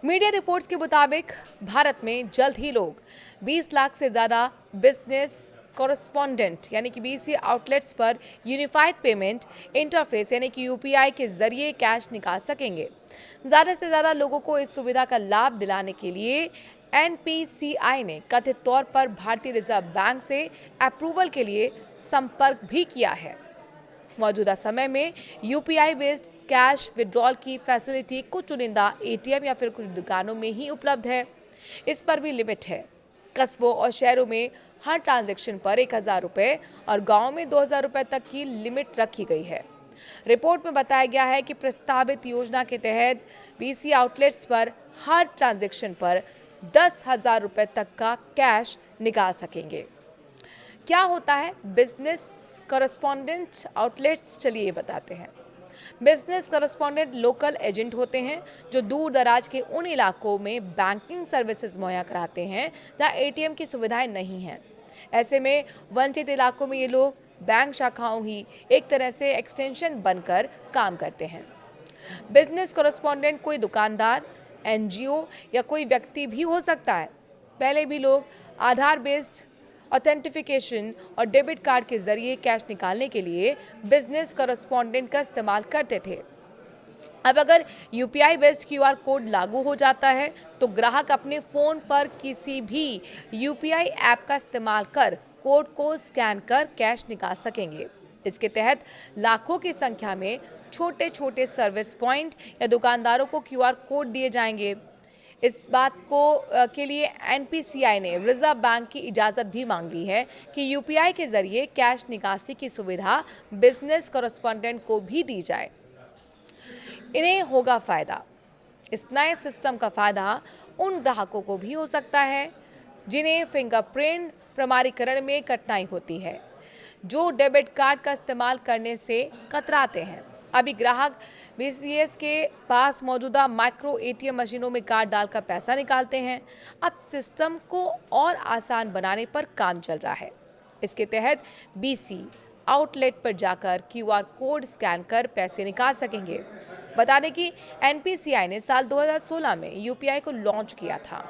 Media reports के मुताबिक भारत में जल्द ही लोग 20 लाख से ज़्यादा बिजनेस कॉरेस्पॉन्डेंट यानी कि बीसी आउटलेट्स पर यूनिफाइड पेमेंट इंटरफेस यानी कि यूपीआई के जरिए कैश निकाल सकेंगे। ज़्यादा से ज़्यादा लोगों को इस सुविधा का लाभ दिलाने के लिए एनपीसीआई ने कथित तौर पर भारतीय रिजर्व बैंक से अप्रूवल के लिए संपर्क भी किया है। मौजूदा समय में यूपीआई बेस्ड कैश विड्रॉल की फैसिलिटी कुछ चुनिंदा एटीएम या फिर कुछ दुकानों में ही उपलब्ध है। इस पर भी लिमिट है। कस्बों और शहरों में हर ट्रांजैक्शन पर 1000 रुपये और गांव में 2000 रुपये तक की लिमिट रखी गई है। रिपोर्ट में बताया गया है कि प्रस्तावित योजना के तहत बीसी आउटलेट्स पर हर ट्रांजैक्शन पर 10,000 रुपये तक का कैश निकाल सकेंगे। क्या होता है बिजनेस कॉरेस्पॉन्डेंट आउटलेट्स? चलिए ये बताते हैं। बिजनेस कॉरेस्पॉन्डेंट लोकल एजेंट होते हैं जो दूर दराज के उन इलाकों में बैंकिंग सर्विसेज मुहैया कराते हैं जहाँ एटीएम की सुविधाएं नहीं हैं। ऐसे में वंचित इलाकों में ये लोग बैंक शाखाओं ही एक तरह से एक्सटेंशन बनकर काम करते हैं। बिजनेस कॉरेस्पॉन्डेंट कोई दुकानदार, एनजीओ या कोई व्यक्ति भी हो सकता है। पहले भी लोग आधार बेस्ड ऑथेंटिफिकेशन और डेबिट कार्ड के जरिए कैश निकालने के लिए बिजनेस कॉरेस्पॉन्डेंट का इस्तेमाल करते थे। अब अगर यूपीआई बेस्ड क्यूआर कोड लागू हो जाता है तो ग्राहक अपने फ़ोन पर किसी भी यूपीआई ऐप का इस्तेमाल कर कोड को स्कैन कर कैश निकाल सकेंगे। इसके तहत लाखों की संख्या में छोटे छोटे सर्विस पॉइंट या दुकानदारों को क्यूआर कोड दिए जाएंगे। इस बात के लिए एनपीसीआई ने रिजर्व बैंक की इजाज़त भी मांग ली है कि यूपीआई के जरिए कैश निकासी की सुविधा बिजनेस कॉरेस्पॉन्डेंट को भी दी जाए। इन्हें होगा फायदा। इस नए सिस्टम का फायदा उन ग्राहकों को भी हो सकता है जिन्हें फिंगरप्रिंट प्रमाणीकरण में कठिनाई होती है, जो डेबिट कार्ड का इस्तेमाल करने से कतराते हैं। अभी ग्राहक बीसीएस के पास मौजूदा माइक्रो एटीएम मशीनों में कार्ड डालकर पैसा निकालते हैं। अब सिस्टम को और आसान बनाने पर काम चल रहा है। इसके तहत बीसी आउटलेट पर जाकर क्यूआर कोड स्कैन कर पैसे निकाल सकेंगे। बता दें कि एनपीसीआई ने साल 2016 में यूपीआई को लॉन्च किया था।